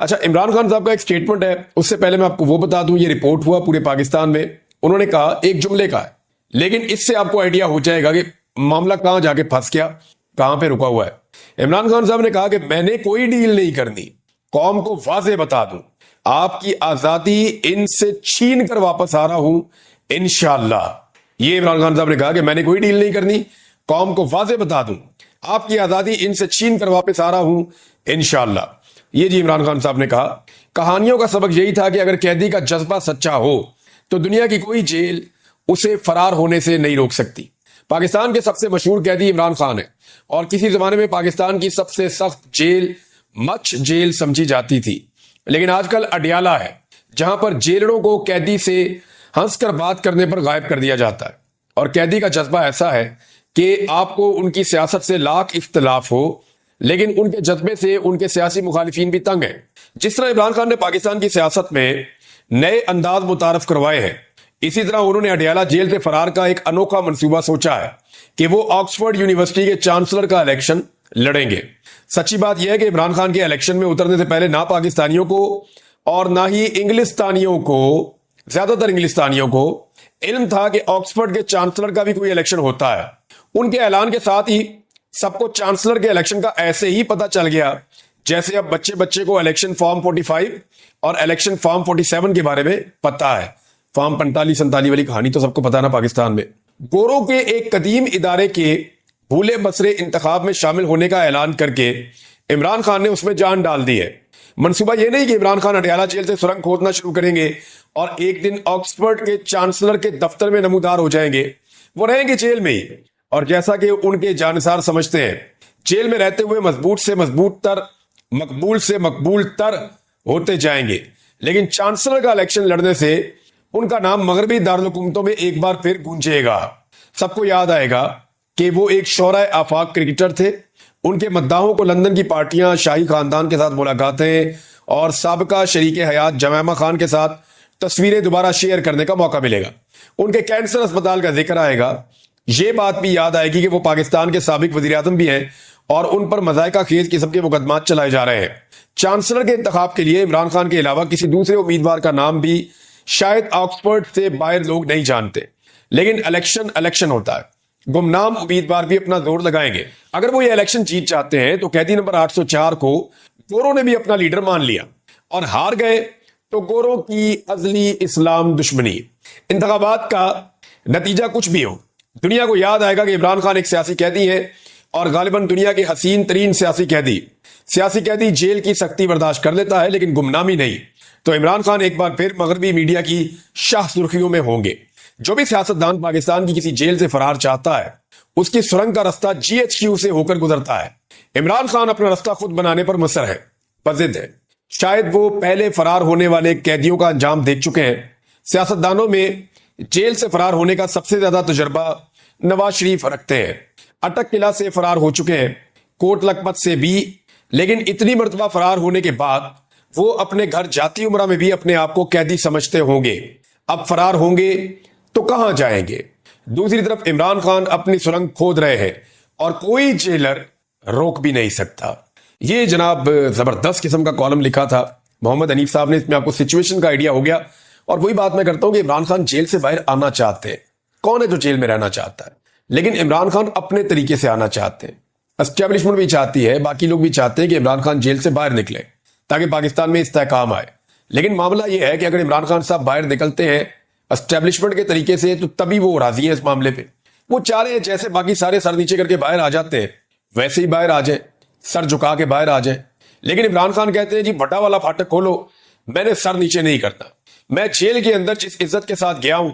اچھا، عمران خان صاحب کا ایک سٹیٹمنٹ ہے، اس سے پہلے میں آپ کو وہ بتا دوں، یہ رپورٹ ہوا پورے پاکستان میں. انہوں نے کہا ایک جملے کا ہے، لیکن اس سے آپ کو آئیڈیا ہو جائے گا کہ معاملہ کہاں جا کے پھنس گیا، کہاں پہ رکا ہوا ہے. عمران خان صاحب نے کہا کہ میں نے کوئی ڈیل نہیں کرنی، قوم کو واضح بتا دوں، آپ کی آزادی ان سے چھین کر واپس آ رہا ہوں انشاءاللہ. یہ عمران خان صاحب نے کہا کہ میں نے کوئی ڈیل نہیں کرنی، قوم کو واضح بتا دوں، آپ کی آزادی ان سے چھین کر واپس آ رہا ہوں انشاءاللہ. یہ جی عمران خان صاحب نے کہا. کہانیوں کا سبق یہی تھا کہ اگر قیدی کا جذبہ سچا ہو تو دنیا کی کوئی جیل اسے فرار ہونے سے نہیں روک سکتی. پاکستان کے سب سے مشہور قیدی عمران خان ہے، اور کسی زمانے میں پاکستان کی سب سے سخت جیل مچھ جیل سمجھی جاتی تھی. لیکن آج کل اڈیالہ ہے، جہاں پر جیلروں کو قیدی سے ہنس کر بات کرنے پر غائب کر دیا جاتا ہے. اور قیدی کا جذبہ ایسا ہے کہ آپ کو ان کی سیاست سے لاکھ اختلاف ہو، لیکن ان کے جذبے سے ان کے سیاسی مخالفین بھی تنگ ہیں. جس طرح عمران خان نے پاکستان کی سیاست میں نئے انداز متعارف کروائے ہیں، اسی طرح انہوں نے اڈیالہ جیل سے فرار کا ایک انوکھا منصوبہ سوچا ہے کہ وہ آکسفورڈ یونیورسٹی کے چانسلر کا الیکشن لڑیں گے. سچی بات یہ ہے کہ عمران خان کے الیکشن میں اترنے سے پہلے نہ پاکستانیوں کو اور نہ ہی انگلستانیوں کو، زیادہ تر انگلستانیوں کو علم تھا کہ آکسفورڈ کے چانسلر کا بھی کوئی الیکشن ہوتا ہے. ان کے اعلان کے ساتھ ہی سب کو چانسلر کے الیکشن کا ایسے ہی پتا چل گیا جیسے اب بچے کو الیکشن فارم 45 اور الیکشن فارم 47 کے بارے میں پتا ہے. فارم 45-47 والی کہانی تو سب کو پتا نا پاکستان میں. گوروں کے ایک قدیم ادارے کے بھولے بسرے انتخاب میں شامل ہونے کا اعلان کر کے عمران خان نے اس میں جان ڈال دی ہے. منصوبہ یہ نہیں کہ عمران خان اڈیالہ جیل سے سرنگ کھودنا شروع کریں گے اور ایک دن آکسفورڈ کے چانسلر کے دفتر میں نمودار ہو جائیں گے. وہ رہیں گے جیل میں ہی، اور جیسا کہ ان کے جانسار سمجھتے ہیں، جیل میں رہتے ہوئے مضبوط سے مضبوط تر، مقبول سے مقبول تر ہوتے جائیں گے. لیکن چانسلر کا الیکشن لڑنے سے ان کا نام مغربی دارالحکومتوں میں ایک بار پھر گونجے گا. سب کو یاد آئے گا کہ وہ ایک شورائے آفاق کرکٹر تھے. ان کے مداحوں کو لندن کی پارٹیاں، شاہی خاندان کے ساتھ ملاقاتیں اور سابقہ شریک حیات جمائمہ خان کے ساتھ تصویریں دوبارہ شیئر کرنے کا موقع ملے گا. ان کے کینسر اسپتال کا ذکر آئے گا. یہ بات بھی یاد آئے گی کہ وہ پاکستان کے سابق وزیر اعظم بھی ہیں اور ان پر مذائقہ خیز قسم کے مقدمات چلائے جا رہے ہیں. چانسلر کے انتخاب کے لیے عمران خان کے علاوہ کسی دوسرے امیدوار کا نام بھی شاید آکسفورڈ سے باہر لوگ نہیں جانتے. لیکن الیکشن ہوتا ہے، گمنام امیدوار بھی اپنا زور لگائیں گے. اگر وہ یہ الیکشن جیت جاتے ہیں تو قیدی نمبر 804 کو گوروں نے بھی اپنا لیڈر مان لیا، اور ہار گئے تو گوروں کی ازلی اسلام دشمنی. انتخابات کا نتیجہ کچھ بھی ہو، دنیا کو یاد آئے گا کہ عمران خان ایک سیاسی قیدی ہے، اور غالباً دنیا کے حسین ترین سیاسی قیدی جیل کی سختی برداشت کر لیتا ہے لیکن گمنامی نہیں. تو عمران خان ایک بار پھر مغربی میڈیا کی شاہ سرخیوں میں ہوں گے. جو بھی سیاستدان پاکستان کی کسی جیل سے فرار چاہتا ہے، اس کی سرنگ کا رستہ GHQ سے ہو کر گزرتا ہے. عمران خان اپنا رستہ خود بنانے پر مصر ہے، پزد ہے. شاید وہ پہلے فرار ہونے والے قیدیوں کا انجام دیکھ چکے ہیں. سیاستدانوں میں جیل سے فرار ہونے کا سب سے زیادہ تجربہ نواز شریف رکھتے ہیں. اٹک قلعہ سے فرار ہو چکے ہیں، کوٹ لکھپت سے بھی، لیکن اتنی مرتبہ فرار ہونے کے بعد وہ اپنے گھر جاتی عمرہ میں بھی اپنے آپ کو قیدی سمجھتے ہوں گے. اب فرار ہوں گے تو کہاں جائیں گے؟ دوسری طرف عمران خان اپنی سرنگ کھود رہے ہیں اور کوئی جیلر روک بھی نہیں سکتا. یہ جناب زبردست قسم کا کالم لکھا تھا محمد حنیف صاحب نے. اس میں آپ کو سچویشن کا آئیڈیا ہو گیا. اور وہی بات میں کرتا ہوں کہ عمران خان جیل سے باہر آنا چاہتے ہیں. کون ہے جو جیل میں رہنا چاہتا ہے؟ لیکن عمران خان اپنے طریقے سے آنا چاہتے ہیں. اسٹیبلشمنٹ بھی چاہتی ہے، باقی لوگ بھی چاہتے ہیں کہ عمران خان جیل سے باہر نکلے تاکہ پاکستان میں استحکام آئے. لیکن معاملہ یہ ہے کہ اگر عمران خان صاحب باہر نکلتے ہیں اسٹیبلشمنٹ کے طریقے سے تو تبھی وہ راضی ہیں اس معاملے پہ. وہ چاہ رہے ہیں جیسے باقی سارے سر نیچے کر کے باہر آ جاتے ہیں ویسے ہی باہر آ جائیں، سر جھکا کے باہر آ جائیں. لیکن عمران خان کہتے ہیں جی بٹا والا پھاٹک کھولو، میں نے سر نیچے نہیں کرنا. میں جیل کے اندر جس عزت کے ساتھ گیا ہوں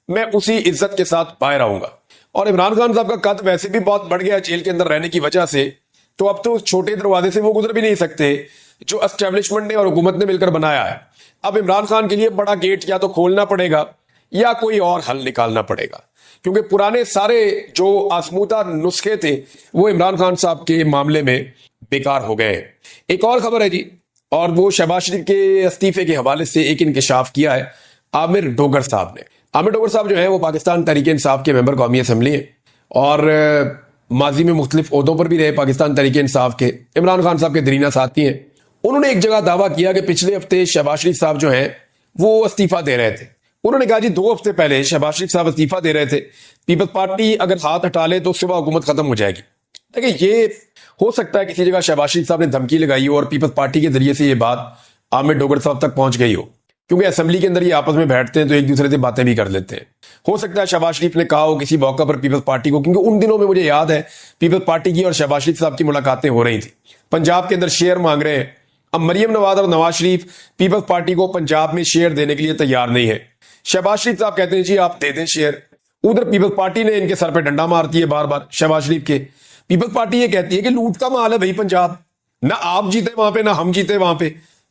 میں اسی عزت کے ساتھ باہر آؤں گا. اور عمران خان صاحب کا قد ویسے بھی بہت بڑھ گیا جیل کے اندر رہنے کی وجہ سے، تو اب تو اس چھوٹے دروازے سے وہ گزر بھی نہیں سکتے جو اسٹیبلشمنٹ نے اور حکومت نے مل کر بنایا ہے. اب عمران خان کے لیے بڑا گیٹ یا تو کھولنا پڑے گا یا کوئی اور حل نکالنا پڑے گا، کیونکہ پرانے سارے جو آزمودہ نسخے تھے وہ عمران خان صاحب کے معاملے میں بیکار ہو گئے. ایک اور خبر ہے جی، اور وہ شہباز شریف کے استعفے کے حوالے سے ایک انکشاف کیا ہے عامر ڈوگر صاحب نے. عامر ڈوگر صاحب جو ہیں وہ پاکستان تحریک انصاف کے ممبر قومی اسمبلی ہیں، اور ماضی میں مختلف عہدوں پر بھی رہے پاکستان تحریک انصاف کے. عمران خان صاحب کے درینہ ساتھی ہیں. انہوں نے ایک جگہ دعویٰ کیا کہ پچھلے ہفتے شہباز شریف صاحب جو ہیں وہ استعفیٰ دے رہے تھے. انہوں نے کہا جی 2 ہفتے پہلے شہباز شریف صاحب استعفیٰ دے رہے تھے, پیپلز پارٹی اگر ہاتھ ہٹا لے تو اس کے بعد حکومت ختم ہو جائے گی. دیکھیں یہ ہو سکتا ہے کسی جگہ شہباز شریف صاحب نے دھمکی لگائی ہو اور پیپلز پارٹی کے ذریعے سے یہ بات عامر ڈوگر صاحب تک پہنچ گئی ہو, کیونکہ اسمبلی کے اندر یہ آپس میں بیٹھتے ہیں تو ایک دوسرے سے باتیں بھی کر لیتے ہیں. ہو سکتا ہے شہباز شریف نے کہا ہو کسی موقع پر پیپلز پارٹی کو, کیونکہ ان دنوں میں مجھے یاد ہے پیپلز پارٹی کی اور شہباز شریف صاحب کی ملاقاتیں ہو رہی تھی. پنجاب کے اندر شیئر مانگ رہے ہیں. اب مریم نواز اور نواز شریف پیپلز پارٹی کو پنجاب میں شیئر دینے کے لیے تیار نہیں ہے. شہباز شریف صاحب کہتے ہیں جی آپ دے دیں شیئر, ادھر پیپلز پارٹی نے ان کے سر پہ ڈنڈا مارتی ہے بار بار شہباز شریف کے. پیپلز پارٹی یہ کہتی ہے کہ لوٹ کا مال ہے بھائی پنجاب, نہ آپ جیتے وہاں پہ نہ ہم جیتے وہاں پہ,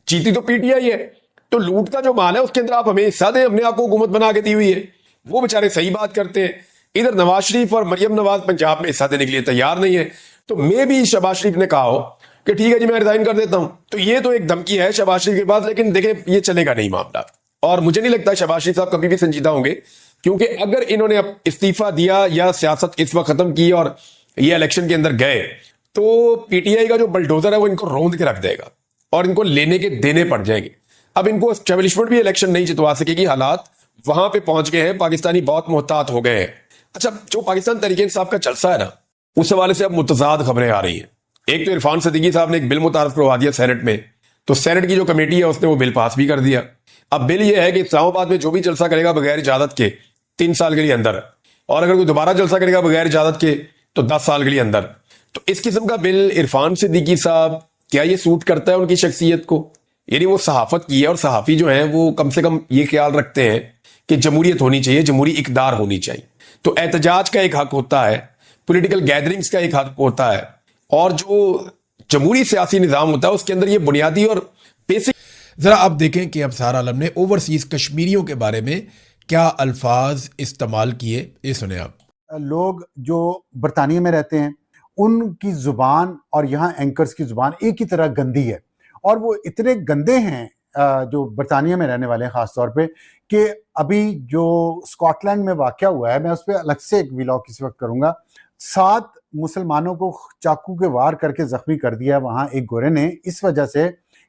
جیتی تو پی ٹی آئی ہے, تو لوٹ کا جو مال ہے اس کے اندر آپ ہمیں حصہ دیں, ہم نے آپ کو حکومت بنا کے دی ہوئی ہے. وہ بیچارے صحیح بات کرتے ہیں. ادھر نواز شریف اور مریم نواز پنجاب میں حصہ دینے کے لیے تیار نہیں ہے. تو میں بھی شہباز شریف نے کہا ہو کہ ٹھیک ہے جی میں ریزائن کر دیتا ہوں, تو یہ تو ایک دھمکی ہے شہباز شریف کے پاس. لیکن دیکھیں یہ چلے گا نہیں معاملہ, اور مجھے نہیں لگتا شہباز شریف صاحب کبھی بھی سنجیدہ ہوں گے, کیونکہ اگر انہوں نے اب استعفیٰ دیا یا سیاست اس وقت ختم کی اور یہ الیکشن کے اندر گئے تو پی ٹی آئی کا جو بلڈوزر ہے وہ ان کو روند کے رکھ دے گا اور ان کو لینے کے دینے پڑ جائیں گے. اب ان کو اسٹیبلشمنٹ بھی الیکشن نہیں جتوا سکے گی, حالات وہاں پہ پہنچ گئے ہیں, پاکستانی بہت محتاط ہو گئے ہیں. اچھا جو پاکستان تحریک انصاف کا جلسہ ہے نا, اس حوالے سے اب متضاد خبریں آ رہی ہیں. ایک تو عرفان صدیقی صاحب نے ایک بل متعارف کروا دیا سینٹ میں, تو سینٹ کی جو کمیٹی ہے اس نے وہ بل پاس بھی کر دیا. اب بل یہ ہے کہ اسلام آباد میں جو بھی جلسہ کرے گا بغیر اجازت کے 3 سال کے لیے اندر, اور اگر کوئی دوبارہ جلسہ کرے گا بغیر اجازت کے تو 10 سال کے لیے اندر. تو اس قسم کا بل عرفان صدیقی صاحب کیا یہ سوٹ کرتا ہے ان کی شخصیت کو؟ یعنی وہ صحافت کی ہے, اور صحافی جو ہیں وہ کم سے کم یہ خیال رکھتے ہیں کہ جمہوریت ہونی چاہیے, جمہوری اقدار ہونی چاہیے. تو احتجاج کا ایک حق ہوتا ہے, پولیٹیکل گیدرنگز کا ایک حق ہوتا ہے, اور جو جمہوری سیاسی نظام ہوتا ہے اس کے اندر یہ بنیادی اور بیسک. ذرا آپ دیکھیں کہ ابصار عالم نے اوورسیز کشمیریوں کے بارے میں کیا الفاظ استعمال کیے, یہ سنیں آپ. لوگ جو برطانیہ میں رہتے ہیں ان کی زبان اور یہاں اینکرز کی زبان ایک ہی طرح گندی ہے, اور وہ اتنے گندے ہیں جو برطانیہ میں رہنے والے ہیں خاص طور پہ, کہ ابھی جو اسکاٹ لینڈ میں واقعہ ہوا ہے, میں اس پہ الگ سے ایک ویلاگ کسی وقت کروں گا. 7 مسلمانوں کو چاقو کے وار کر کے زخمی کر دیا وہاں ایک گورے نے, اس وجہ سے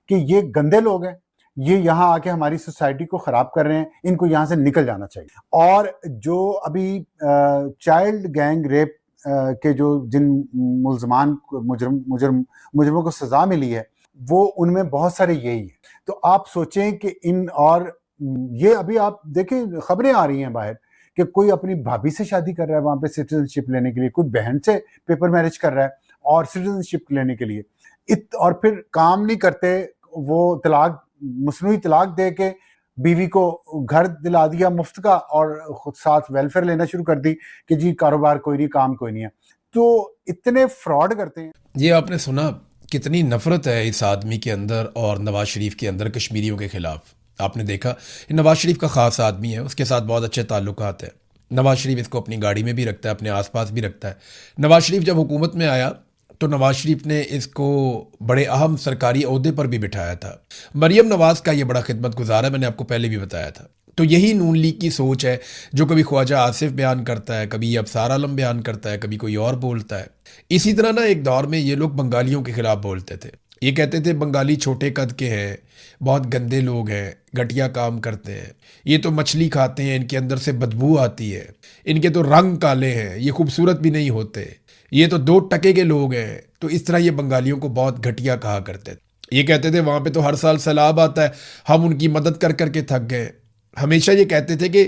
کہ یہ گندے لوگ ہیں, یہ یہاں آ کے ہماری سوسائٹی کو خراب کر رہے ہیں, ان کو یہاں سے نکل جانا چاہیے. اور جو ابھی چائلڈ گینگ ریپ کے جو جن ملزمان مجرموں کو سزا ملی ہے وہ ان میں بہت سارے یہی ہیں. تو آپ سوچیں کہ ان, اور یہ ابھی آپ دیکھیں خبریں آ رہی ہیں باہر کہ کوئی اپنی بھابھی سے شادی کر رہا ہے وہاں پہ سٹیزن شپ لینے کے لیے, کوئی بہن سے پیپر میرج کر رہا ہے اور سٹیزن شپ لینے کے لیے, اور پھر کام نہیں کرتے, وہ طلاق مصنوعی طلاق دے کے بیوی کو گھر دلا دیا مفت کا, اور خود ساتھ ویلفیئر لینا شروع کر دی کہ جی کاروبار کوئی نہیں, کام کوئی نہیں ہے. تو اتنے فراڈ کرتے ہیں. یہ آپ نے سنا کتنی نفرت ہے اس آدمی کے اندر اور نواز شریف کے اندر کشمیریوں کے خلاف. آپ نے دیکھا نواز شریف کا خاص آدمی ہے, اس کے ساتھ بہت اچھے تعلقات ہیں. نواز شریف اس کو اپنی گاڑی میں بھی رکھتا ہے, اپنے آس پاس بھی رکھتا ہے. نواز شریف جب حکومت میں آیا تو نواز شریف نے اس کو بڑے اہم سرکاری عہدے پر بھی بٹھایا تھا. مریم نواز کا یہ بڑا خدمت گزار ہے, میں نے آپ کو پہلے بھی بتایا تھا. تو یہی نون لیگ کی سوچ ہے جو کبھی خواجہ آصف بیان کرتا ہے, کبھی ابصار عالم بیان کرتا ہے, کبھی کوئی اور بولتا ہے. اسی طرح نا ایک دور میں یہ لوگ بنگالیوں کے خلاف بولتے تھے. یہ کہتے تھے بنگالی چھوٹے قد کے ہیں, بہت گندے لوگ ہیں, گھٹیا کام کرتے ہیں, یہ تو مچھلی کھاتے ہیں, ان کے اندر سے بدبو آتی ہے, ان کے تو رنگ کالے ہیں, یہ خوبصورت بھی نہیں ہوتے, یہ تو 2 ٹکے کے لوگ ہیں. تو اس طرح یہ بنگالیوں کو بہت گھٹیا کہا کرتے تھے. یہ کہتے تھے وہاں پہ تو ہر سال سیلاب آتا ہے, ہم ان کی مدد کر کر کے تھک گئے. ہمیشہ یہ کہتے تھے کہ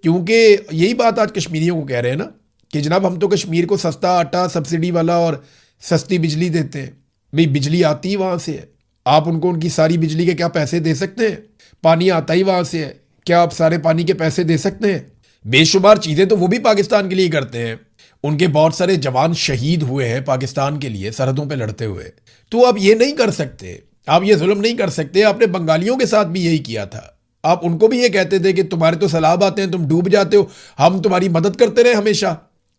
کیونکہ یہی بات آج کشمیریوں کو کہہ رہے ہیں نا کہ جناب ہم تو کشمیر کو سستا آٹا سبسڈی والا اور سستی بجلی دیتے ہیں. بھئی بجلی آتی ہی وہاں سے ہے, آپ ان کو ان کی ساری بجلی کے کیا پیسے دے سکتے ہیں؟ پانی آتا ہی وہاں سے ہے, کیا آپ سارے پانی کے پیسے دے سکتے ہیں؟ بے شمار چیزیں تو وہ بھی پاکستان کے لیے کرتے ہیں. ان کے بہت سارے جوان شہید ہوئے ہیں پاکستان کے لیے سرحدوں پہ لڑتے ہوئے. تو آپ یہ نہیں کر سکتے, آپ یہ ظلم نہیں کر سکتے. آپ نے بنگالیوں کے ساتھ بھی یہی کیا تھا. آپ ان کو بھی یہ کہتے تھے کہ تمہارے تو سیلاب آتے ہیں, تم ڈوب جاتے ہو, ہم تمہاری مدد کرتے رہے ہمیشہ.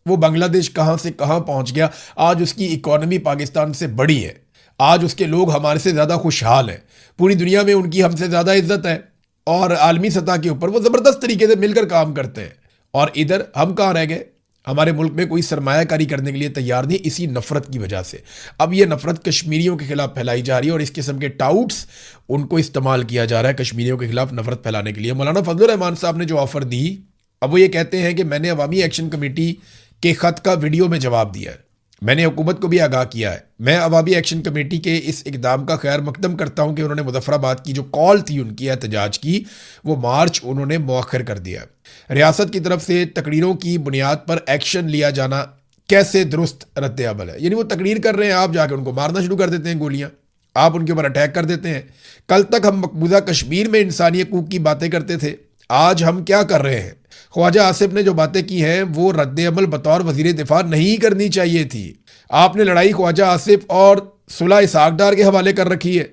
وہ بنگلہ دیش کہاں سے کہاں پہنچ گیا, آج اس کی اکانومی پاکستان سے بڑی ہے, آج اس کے لوگ ہمارے سے زیادہ خوشحال ہیں, پوری دنیا میں ان کی ہم سے زیادہ عزت ہے, اور عالمی سطح کے اوپر وہ زبردست طریقے سے مل کر کام کرتے ہیں. اور ادھر ہم کہاں رہ گئے, ہمارے ملک میں کوئی سرمایہ کاری کرنے کے لیے تیار نہیں اسی نفرت کی وجہ سے. اب یہ نفرت کشمیریوں کے خلاف پھیلائی جا رہی ہے اور اس قسم کے ٹاؤٹس ان کو استعمال کیا جا رہا ہے کشمیریوں کے خلاف نفرت پھیلانے کے لیے. مولانا فضل الرحمان صاحب نے جو آفر دی، اب وہ یہ کہتے ہیں کہ میں نے عوامی ایکشن کمیٹی کے خط کا ویڈیو میں جواب دیا ہے، میں نے حکومت کو بھی آگاہ کیا ہے. میں عوامی ایکشن کمیٹی کے اس اقدام کا خیر مقدم کرتا ہوں کہ انہوں نے مظفر آباد کی جو کال تھی ان کی احتجاج کی، وہ مارچ انہوں نے مؤخر کر دیا. ریاست کی طرف سے تقریروں کی بنیاد پر ایکشن لیا جانا کیسے درست رد عمل ہے؟ یعنی وہ تقریر کر رہے ہیں، آپ جا کے ان کو مارنا شروع کر دیتے ہیں گولیاں، آپ ان کے اوپر اٹیک کر دیتے ہیں. کل تک ہم مقبوضہ کشمیر میں انسانی حقوق کی باتیں کرتے تھے، آج ہم کیا کر رہے ہیں؟ خواجہ آصف نے جو باتیں کی ہیں وہ رد عمل بطور وزیر دفاع نہیں کرنی چاہیے تھی. آپ نے لڑائی خواجہ آصف اور صلح اسحاق ڈار کے حوالے کر رکھی ہے.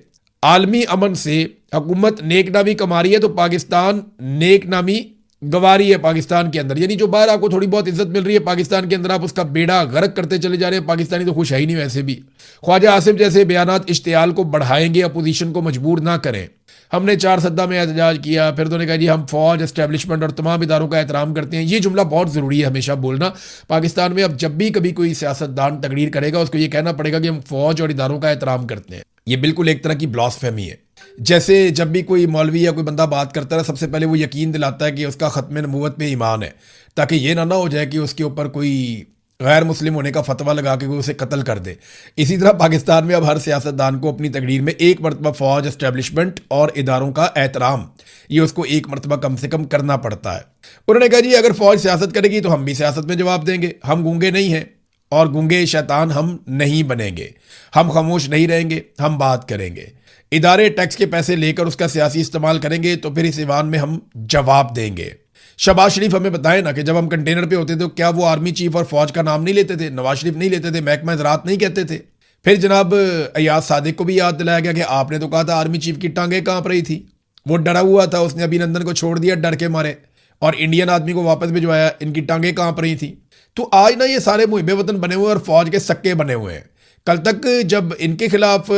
عالمی امن سے حکومت نیک نامی کما رہی ہے تو پاکستان نیک نامی گوا رہی ہے پاکستان کے اندر. یعنی جو باہر آپ کو تھوڑی بہت عزت مل رہی ہے پاکستان کے اندر، آپ اس کا بیڑا غرق کرتے چلے جا رہے ہیں. پاکستانی تو خوش ہے ہی نہیں ویسے بھی. خواجہ آصف جیسے بیانات اشتعال کو بڑھائیں گے، اپوزیشن کو مجبور نہ کریں. ہم نے 4 سدہ میں احتجاج کیا، پھر تو انہوں نے کہا جی ہم فوج، اسٹیبلشمنٹ اور تمام اداروں کا احترام کرتے ہیں. یہ جملہ بہت ضروری ہے ہمیشہ بولنا پاکستان میں. اب جب بھی کبھی کوئی سیاستدان تقریر کرے گا اس کو یہ کہنا پڑے گا کہ ہم فوج اور اداروں کا احترام کرتے ہیں. یہ بالکل ایک طرح کی بلاسفیمی ہے. جیسے جب بھی کوئی مولوی یا کوئی بندہ بات کرتا ہے سب سے پہلے وہ یقین دلاتا ہے کہ اس کا ختم نبوت پہ ایمان ہے، تاکہ یہ نہ ہو جائے کہ اس کے اوپر کوئی غیر مسلم ہونے کا فتویٰ لگا کے اسے قتل کر دے. اسی طرح پاکستان میں اب ہر سیاستدان کو اپنی تقریر میں ایک مرتبہ فوج، اسٹیبلشمنٹ اور اداروں کا احترام، یہ اس کو ایک مرتبہ کم سے کم کرنا پڑتا ہے. انہوں نے کہا جی اگر فوج سیاست کرے گی تو ہم بھی سیاست میں جواب دیں گے. ہم گونگے نہیں ہیں اور گونگے شیطان ہم نہیں بنیں گے. ہم خاموش نہیں رہیں گے، ہم بات کریں گے. ادارے ٹیکس کے پیسے لے کر اس کا سیاسی استعمال کریں گے تو پھر اس ایوان میں ہم جواب دیں گے. شہباز شریف ہمیں بتائیں نا کہ جب ہم کنٹینر پہ ہوتے تھے تو کیا وہ آرمی چیف اور فوج کا نام نہیں لیتے تھے؟ نواز شریف نہیں لیتے تھے؟ محکمہ زراعت نہیں کہتے تھے؟ پھر جناب ایاز صادق کو بھی یاد دلایا گیا کہ آپ نے تو کہا تھا آرمی چیف کی ٹانگیں کانپ رہی تھی، وہ ڈرا ہوا تھا، اس نے ابھی نندن کو چھوڑ دیا ڈر کے مارے اور انڈین آدمی کو واپس بھجوایا، ان کی ٹانگیں کانپ رہی تھیں. تو آج نا یہ سارے محب وطن بنے ہوئے اور فوج کے سکے بنے ہوئے ہیں. کل تک جب ان کے خلاف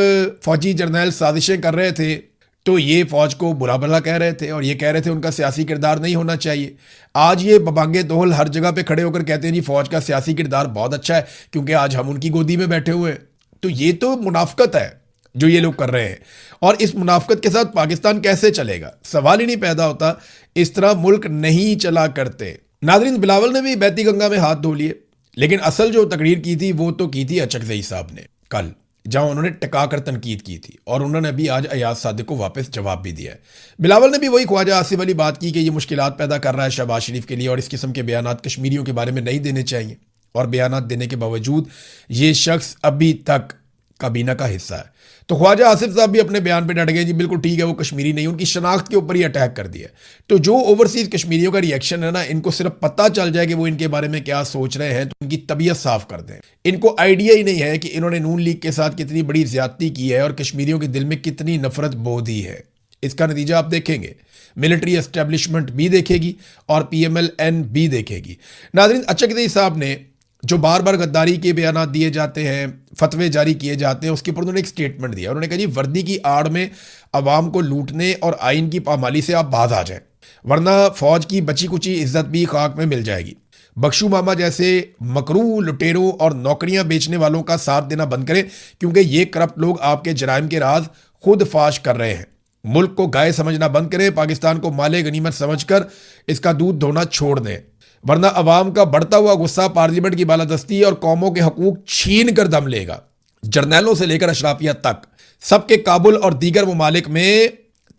فوجی جرنیل سازشیں کر رہے تھے تو یہ فوج کو برا بھلا کہہ رہے تھے اور یہ کہہ رہے تھے ان کا سیاسی کردار نہیں ہونا چاہیے. آج یہ ببانگے دوہل ہر جگہ پہ کھڑے ہو کر کہتے ہیں جی فوج کا سیاسی کردار بہت اچھا ہے کیونکہ آج ہم ان کی گودی میں بیٹھے ہوئے ہیں. تو یہ تو منافقت ہے جو یہ لوگ کر رہے ہیں، اور اس منافقت کے ساتھ پاکستان کیسے چلے گا؟ سوال ہی نہیں پیدا ہوتا. اس طرح ملک نہیں چلا کرتے. ناظرین، بلاول نے بھی بیتی گنگا میں ہاتھ دھو لیے، لیکن اصل جو تقریر کی تھی وہ تو کی تھی اچکزئی صاحب نے کل، جہاں انہوں نے ٹکا کر تنقید کی تھی، اور انہوں نے ابھی آج ایاز صادق کو واپس جواب بھی دیا ہے. بلاول نے بھی وہی خواجہ آصف والی بات کی کہ یہ مشکلات پیدا کر رہا ہے شہباز شریف کے لیے اور اس قسم کے بیانات کشمیریوں کے بارے میں نہیں دینے چاہیے، اور بیانات دینے کے باوجود یہ شخص ابھی تک کابینہ کا حصہ ہے. تو خواجہ آصف صاحب بھی اپنے بیان پہ ڈٹ گئے، جی بالکل ٹھیک ہے وہ کشمیری نہیں، ان کی شناخت کے اوپر ہی اٹیک کر دیا. تو جو اوورسیز کشمیریوں کا ریئیکشن ہے نا، ان کو صرف پتہ چل جائے کہ وہ ان کے بارے میں کیا سوچ رہے ہیں تو ان کی طبیعت صاف کر دیں. ان کو آئیڈیا ہی نہیں ہے کہ انہوں نے نون لیگ کے ساتھ کتنی بڑی زیادتی کی ہے اور کشمیریوں کے دل میں کتنی نفرت بو دی ہے. اس کا نتیجہ آپ دیکھیں گے، ملٹری اسٹیبلشمنٹ بھی دیکھے گی اور پی ایم ایل این بھی دیکھے گی. ناظرین، اچکزئی صاحب نے جو بار بار غداری کے بیانات دیے جاتے ہیں، فتوے جاری کیے جاتے ہیں، اس کے اوپر انہوں نے ایک سٹیٹمنٹ دیا. انہوں نے کہا جی وردی کی آڑ میں عوام کو لوٹنے اور آئین کی پامالی سے آپ باز آ جائیں، ورنہ فوج کی بچی کچی عزت بھی خاک میں مل جائے گی. بخشو ماما جیسے مکروہ لٹیروں اور نوکریاں بیچنے والوں کا ساتھ دینا بند کریں، کیونکہ یہ کرپٹ لوگ آپ کے جرائم کے راز خود فاش کر رہے ہیں. ملک کو گائے سمجھنا بند کریں، پاکستان کو مال غنیمت سمجھ کر اس کا دودھ دھونا چھوڑ دیں، ورنہ عوام کا بڑھتا ہوا غصہ پارلیمنٹ کی بالادستی اور قوموں کے حقوق چھین کر دم لے گا. جرنیلوں سے لے کر اشرافیہ تک سب کے کابل اور دیگر ممالک میں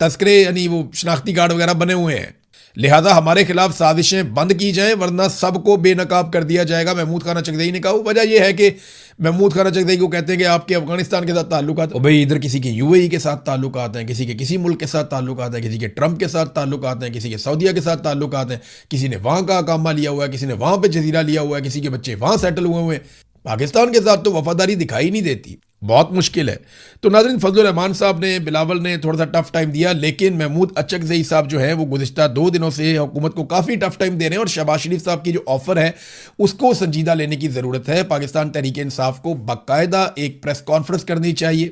تذکرے یعنی وہ شناختی کارڈ وغیرہ بنے ہوئے ہیں. لہذا ہمارے خلاف سازشیں بند کی جائیں ورنہ سب کو بے نقاب کر دیا جائے گا. محمود خان اچکزئی نے کہا. وجہ یہ ہے کہ محمود خان اچکزئی کو کہتے ہیں کہ آپ کے افغانستان کے ساتھ تعلقات، بھائی ادھر کسی کے یو اے ای کے ساتھ تعلقات ہیں، کسی کے کسی ملک کے ساتھ تعلقات ہیں، کسی کے ٹرمپ کے ساتھ تعلقات ہیں، کسی کے سعودیہ کے ساتھ تعلقات ہیں، کسی نے وہاں کا اقامہ لیا ہوا ہے، کسی نے وہاں پہ جزیرہ لیا ہوا ہے، کسی کے بچے وہاں سیٹل ہوئے ہوئے ہیں. پاکستان کے ساتھ تو وفاداری دکھائی نہیں دیتی، بہت مشکل ہے. تو ناظرین، فضل الرحمان صاحب نے، بلاول نے تھوڑا سا ٹف ٹائم دیا، لیکن محمود اچکزئی صاحب جو ہے وہ گزشتہ 2 دنوں سے حکومت کو کافی ٹف ٹائم دے رہے ہیں، اور شہباز شریف صاحب کی جو آفر ہے اس کو سنجیدہ لینے کی ضرورت ہے. پاکستان تحریک انصاف کو باقاعدہ ایک پریس کانفرنس کرنی چاہیے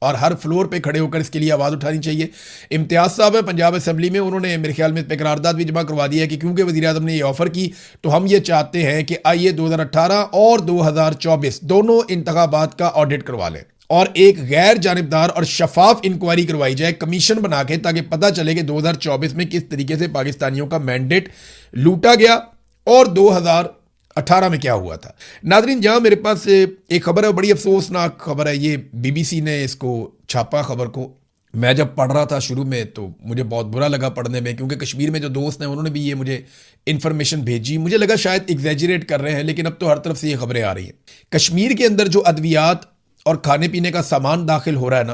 اور ہر فلور پہ کھڑے ہو کر اس کے لیے آواز اٹھانی چاہیے. امتیاز صاحب ہیں پنجاب اسمبلی میں, انہوں نے میرے خیال میں پہ قرارداد بھی جمع کروا دیا ہے کہ کیونکہ وزیر اعظم نے یہ آفر کی تو ہم یہ چاہتے ہیں کہ آئیے 2018 اور 2024 دونوں انتخابات کا آڈٹ کروا لیں اور ایک غیر جانبدار اور شفاف انکوائری کروائی جائے کمیشن بنا کے, تاکہ پتہ چلے کہ 2024 میں کس طریقے سے پاکستانیوں کا مینڈیٹ لوٹا گیا اور 2018 میں کیا ہوا تھا. ناظرین, جہاں میرے پاس ایک خبر ہے, بڑی افسوسناک خبر ہے, یہ بی بی سی نے اس کو چھاپا خبر کو. میں جب پڑھ رہا تھا شروع میں تو مجھے بہت برا لگا پڑھنے میں, کیونکہ کشمیر میں جو دوست ہیں انہوں نے بھی یہ مجھے انفارمیشن بھیجی. مجھے لگا شاید ایگزیجریٹ کر رہے ہیں, لیکن اب تو ہر طرف سے یہ خبریں آ رہی ہیں. کشمیر کے اندر جو ادویات اور کھانے پینے کا سامان داخل ہو رہا ہے نا,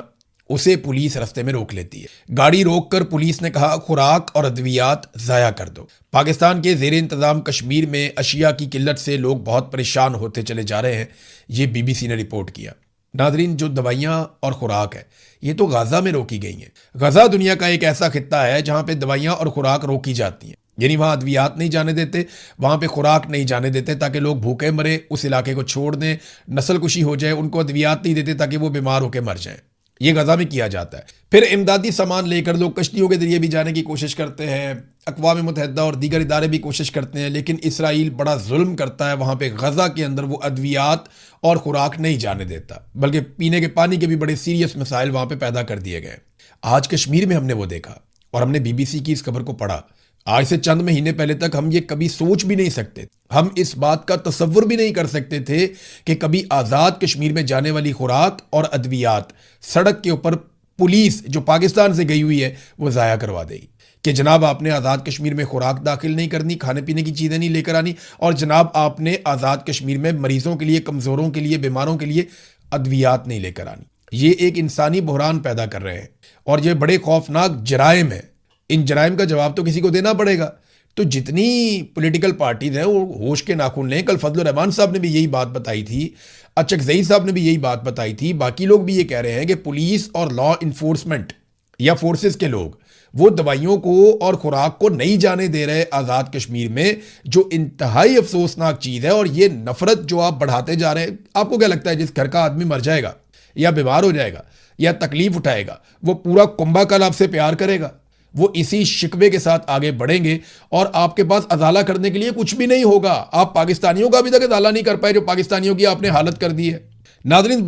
اسے پولیس رستے میں روک لیتی ہے. گاڑی روک کر پولیس نے کہا خوراک اور ادویات ضائع کر دو. پاکستان کے زیر انتظام کشمیر میں اشیاء کی قلت سے لوگ بہت پریشان ہوتے چلے جا رہے ہیں, یہ بی بی سی نے رپورٹ کیا. ناظرین, جو دوائیاں اور خوراک ہے یہ تو غزہ میں روکی گئی ہیں. غزہ دنیا کا ایک ایسا خطہ ہے جہاں پہ دوائیاں اور خوراک روکی جاتی ہیں, یعنی وہاں ادویات نہیں جانے دیتے, وہاں پہ خوراک نہیں جانے دیتے تاکہ لوگ بھوکے مرے, اس علاقے کو چھوڑ دیں, نسل کشی ہو جائے. ان کو ادویات نہیں دیتے تاکہ وہ بیمار ہو کے مر جائیں. یہ غزہ میں کیا جاتا ہے. پھر امدادی سامان لے کر لوگ کشتیوں کے ذریعے بھی جانے کی کوشش کرتے ہیں, اقوام متحدہ اور دیگر ادارے بھی کوشش کرتے ہیں, لیکن اسرائیل بڑا ظلم کرتا ہے. وہاں پہ غزہ کے اندر وہ ادویات اور خوراک نہیں جانے دیتا, بلکہ پینے کے پانی کے بھی بڑے سیریس مسائل وہاں پہ پیدا کر دیے گئے. آج کشمیر میں ہم نے وہ دیکھا اور ہم نے بی بی سی کی اس خبر کو پڑھا. آج سے چند مہینے پہلے تک ہم یہ کبھی سوچ بھی نہیں سکتے, ہم اس بات کا تصور بھی نہیں کر سکتے تھے کہ کبھی آزاد کشمیر میں جانے والی خوراک اور ادویات سڑک کے اوپر پولیس جو پاکستان سے گئی ہوئی ہے وہ ضائع کروا دے گی کہ جناب آپ نے آزاد کشمیر میں خوراک داخل نہیں کرنی, کھانے پینے کی چیزیں نہیں لے کر آنی, اور جناب آپ نے آزاد کشمیر میں مریضوں کے لیے, کمزوروں کے لیے, بیماروں کے لیے ادویات نہیں لے کر آنی. یہ ایک انسانی بحران پیدا کر رہے ہیں اور یہ بڑے خوفناک جرائم ہیں. ان جرائم کا جواب تو کسی کو دینا پڑے گا. تو جتنی پولیٹیکل پارٹیز ہیں وہ ہوش کے ناخن لیں. کل فضل الرحمان صاحب نے بھی یہی بات بتائی تھی, اچکزئی صاحب نے بھی یہی بات بتائی تھی, باقی لوگ بھی یہ کہہ رہے ہیں کہ پولیس اور لا انفورسمنٹ یا فورسز کے لوگ وہ دوائیوں کو اور خوراک کو نہیں جانے دے رہے آزاد کشمیر میں, جو انتہائی افسوسناک چیز ہے. اور یہ نفرت جو آپ بڑھاتے جا رہے ہیں, آپ کو کیا لگتا ہے جس گھر کا آدمی مر جائے گا یا بیمار ہو جائے گا یا تکلیف اٹھائے گا, وہ پورا کنبہ کل آپ سے پیار کرے گا؟ وہ اسی شکوے کے ساتھ آگے بڑھیں گے اور آپ کے پاس ازالہ کرنے کے لیے کچھ بھی نہیں ہوگا. آپ پاکستانیوں کا ابھی تک ازالہ نہیں کر پائے جو پاکستانیوں کی آپ نے حالت کر دی ہے. ناظرین,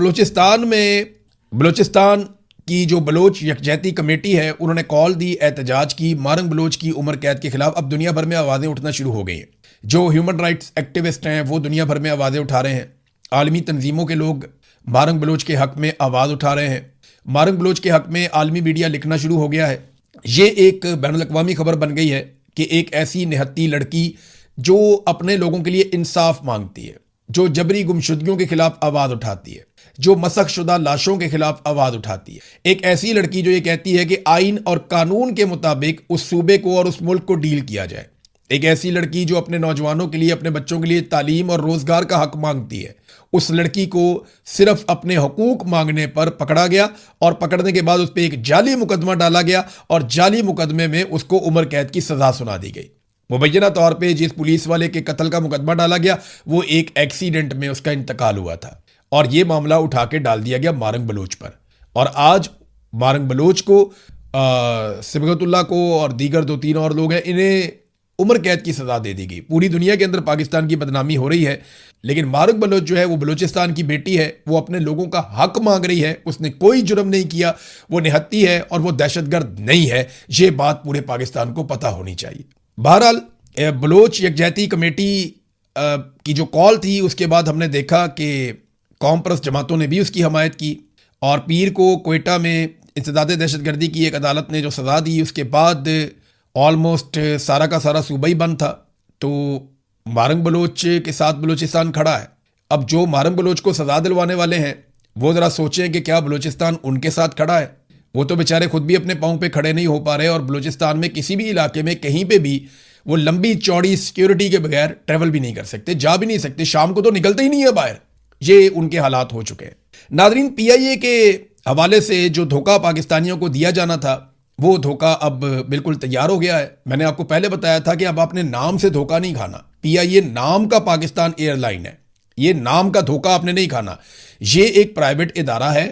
بلوچستان کی جو بلوچ یکجہتی کمیٹی ہے انہوں نے کال دی احتجاج کی. مارنگ بلوچ کی عمر قید کے خلاف اب دنیا بھر میں آوازیں اٹھنا شروع ہو گئی ہیں. جو ہیومن رائٹس ایکٹیوسٹ ہیں وہ دنیا بھر میں آوازیں اٹھا رہے ہیں. عالمی تنظیموں کے لوگ مارنگ بلوچ کے حق میں آواز اٹھا رہے ہیں. مارنگ بلوچ کے حق میں عالمی میڈیا لکھنا شروع ہو گیا ہے. یہ ایک بین الاقوامی خبر بن گئی ہے کہ ایک ایسی نہتی لڑکی جو اپنے لوگوں کے لیے انصاف مانگتی ہے, جو جبری گمشدگیوں کے خلاف آواز اٹھاتی ہے, جو مسخ شدہ لاشوں کے خلاف آواز اٹھاتی ہے, ایک ایسی لڑکی جو یہ کہتی ہے کہ آئین اور قانون کے مطابق اس صوبے کو اور اس ملک کو ڈیل کیا جائے, ایک ایسی لڑکی جو اپنے نوجوانوں کے لیے, اپنے بچوں کے لیے تعلیم اور روزگار کا حق مانگتی ہے. اس لڑکی کو صرف اپنے حقوق مانگنے پر پکڑا گیا اور پکڑنے کے بعد اس پہ ایک جعلی مقدمہ ڈالا گیا اور جعلی مقدمے میں اس کو عمر قید کی سزا سنا دی گئی. مبینہ طور پہ جس پولیس والے کے قتل کا مقدمہ ڈالا گیا وہ ایک ایکسیڈنٹ میں اس کا انتقال ہوا تھا اور یہ معاملہ اٹھا کے ڈال دیا گیا مارنگ بلوچ پر. اور آج مارنگ بلوچ کو, صبغت اللہ کو اور دیگر 2-3 اور لوگ ہیں, انہیں عمر قید کی سزا دے دی گئی. پوری دنیا کے اندر پاکستان کی بدنامی ہو رہی ہے, لیکن مارنگ بلوچ جو ہے وہ بلوچستان کی بیٹی ہے, وہ اپنے لوگوں کا حق مانگ رہی ہے. اس نے کوئی جرم نہیں کیا, وہ نہتی ہے اور وہ دہشت گرد نہیں ہے. یہ بات پورے پاکستان کو پتہ ہونی چاہیے. بہرحال بلوچ یکجہتی کمیٹی کی جو کال تھی اس کے بعد ہم نے دیکھا کہ قوم پرست جماعتوں نے بھی اس کی حمایت کی اور پیر کو کوئٹہ میں انسداد دہشت گردی کی ایک عدالت نے جو سزا دی اس کے بعد آلموسٹ سارا کا سارا صوبہ ہی بند تھا. تو مارنگ بلوچ کے ساتھ بلوچستان کھڑا ہے. اب جو مارنگ بلوچ کو سزا دلوانے والے ہیں وہ ذرا سوچیں کہ کیا بلوچستان ان کے ساتھ کھڑا ہے؟ وہ تو بیچارے خود بھی اپنے پاؤں پہ کھڑے نہیں ہو پا رہے اور بلوچستان میں کسی بھی علاقے میں کہیں پہ بھی وہ لمبی چوڑی سیکیورٹی کے بغیر ٹریول بھی نہیں کر سکتے, جا بھی نہیں سکتے, شام کو تو نکلتے ہی نہیں ہے باہر. یہ ان کے حالات ہو چکے ہیں. ناظرین, پی آئی اے کے حوالے سے جو دھوکہ پاکستانیوں کو دیا جانا تھا وہ دھوکہ اب بالکل تیار ہو گیا ہے. میں نے آپ کو پہلے بتایا تھا کہ اب آپ نے نام سے دھوکہ نہیں کھانا. پی آئی اے نام کا پاکستان ایئر لائن ہے, یہ نام کا دھوکہ آپ نے نہیں کھانا. یہ ایک پرائیویٹ ادارہ ہے,